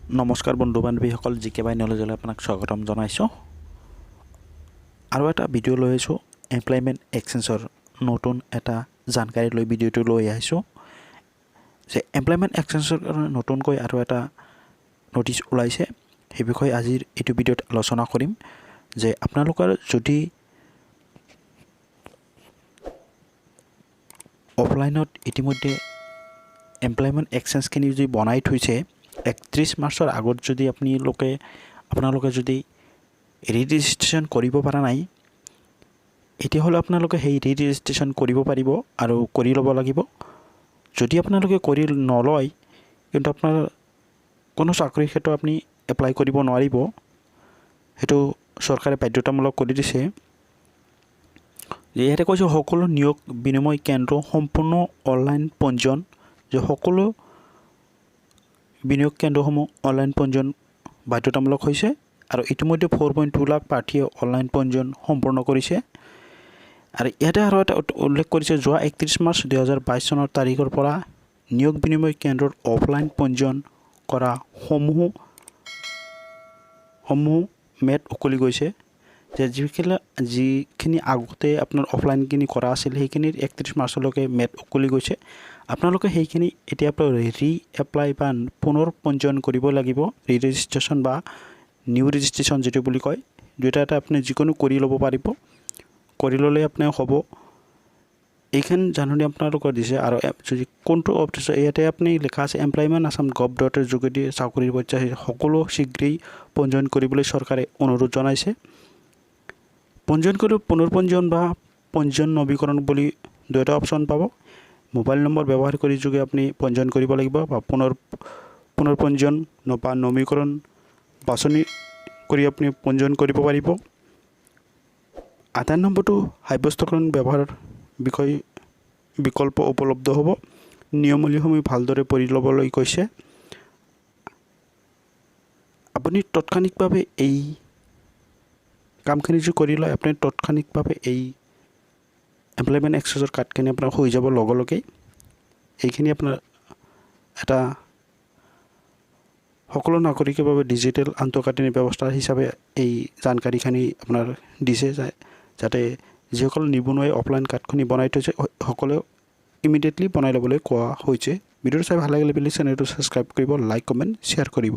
নমস্কাৰ বন্ধু বান্ধৱীসকল জিকে বাই নলেজলৈ আপোনাক স্বাগতম জনাইছোঁ আৰু এটা ভিডিঅ' লৈ আহিছোঁ এমপ্লয়মেণ্ট এক্সচেঞ্জৰ নতুন এটা জানকাৰী লৈ ভিডিঅ'টো লৈ আহিছোঁ যে এমপ্লয়মেণ্ট এক্সচেঞ্জৰ নতুনকৈ আৰু এটা নটিচ ওলাইছে সেই বিষয়ে আজিৰ এইটো ভিডিঅ'ত আলোচনা কৰিম যে আপোনালোকৰ যদি অফলাইনত ইতিমধ্যে এমপ্লয়মেণ্ট এক্সচেঞ্জখিনি যদি বনাই থৈছে 31 মাৰ্চৰ আগত যদি আপোনালোকে যদি ৰেজিষ্ট্ৰেশ্যন কৰিব পৰা নাই এতিয়াহ'লে আপোনালোকে সেই ৰেজিষ্ট্ৰেশ্যন কৰিব পাৰিব আৰু কৰি ল'ব লাগিব যদি আপোনালোকে কৰি নলয় কিন্তু আপোনাৰ কোনো চাকৰিৰ ক্ষেত্ৰত আপুনি এপ্লাই কৰিব নোৱাৰিব সেইটো চৰকাৰে বাধ্যতামূলক কৰি দিছে যে ইয়াতে কৈছে সকলো নিয়োগ বিনিময় কেন্দ্ৰ সম্পূৰ্ণ অনলাইন পঞ্জীয়ন যে সকলো বিনিয়োগ কেন্দ্ৰসমূহ অনলাইন পঞ্জীয়ন বাধ্যতামূলক হৈছে আৰু ইতিমধ্যে 4.2 লাখ প্ৰাৰ্থীয়ে অনলাইন পঞ্জীয়ন সম্পূৰ্ণ কৰিছে আৰু ইয়াতে আৰু এটা উল্লেখ কৰিছে যোৱা 31 মাৰ্চ 2022 চনৰ তাৰিখৰ পৰা নিয়োগ বিনিময় কেন্দ্ৰৰ অফলাইন পঞ্জীয়ন কৰা সমূহ মেট উকলি গৈছে যে যিখিনি আগতে আপোনাৰ অফলাইনখিনি কৰা আছিল সেইখিনি 31 মাৰ্চলৈকে মেট উকলি গৈছে আপোনালোকে সেইখিনি এতিয়া এপ্লাই বা পুনৰ পঞ্জীয়ন কৰিব লাগিব ৰেজিষ্ট্ৰেশ্যন বা নিউ ৰেজিষ্ট্ৰেশ্যন যেটো বুলি কয় দুটা এটা আপুনি যিকোনো কৰি ল'ব পাৰিব কৰি ল'লে আপোনাৰ হ'ব এইখন জাননী আপোনালোকৰ দিছে আৰু যদি কোনটো অফিচ ইয়াতে আপুনি লেখা আছে এমপ্লয়মেণ্ট আসাম gov.in যোগেদি চাকৰিৰ প্ৰত্যাশী সকলো শীঘ্ৰেই পঞ্জীয়ন কৰিবলৈ চৰকাৰে অনুৰোধ জনাইছে পঞ্জীয়ন কৰি পুনৰ পঞ্জীয়ন বা পঞ্জীয়ন নৱীকৰণ বুলি দুটা অপচন পাব মোবাইল নম্বৰ ব্যৱহাৰ কৰি যোগে আপুনি পঞ্জীয়ন কৰিব লাগিব বা পুনৰ পঞ্জীয়ন বা নৱীকৰণ বাছনি কৰি আপুনি পঞ্জীয়ন কৰিব পাৰিব আধাৰ নম্বৰটো সাব্যস্তকৰণ ব্যৱহাৰৰ বিকল্প উপলব্ধ হ'ব নিয়মাৱলীসমূহ ভালদৰে পঢ়ি ল'বলৈ কৈছে আপুনি তৎক্ষণিকভাৱে এই কামখিনি যদি কৰি লয় আপুনি তৎক্ষণিকভাৱে এই এমপ্লয়মেণ্ট এক্সচেঞ্জৰ কাৰ্ডখিনি আপোনাৰ হৈ যাব লগে এইখিনি আপোনাৰ এটা সকলো নাগৰিকৰ বাবে ডিজিটেল আন্তঃগাঁথনি ব্যৱস্থা হিচাপে এই জানকাৰীখিনি আপোনাৰ দিছে যাতে যিসকল নিবনুৱাই অফলাইন কাৰ্ডখিনি বনাই থৈছে সকলোৱে ইমিডিয়েটলি বনাই ল'বলৈ কোৱা হৈছে ভিডিঅ'টো চাই ভাল লাগিলে প্লিজ চেনেলটো ছাবস্ক্ৰাইব কৰিব লাইক কমেণ্ট শ্বেয়াৰ কৰিব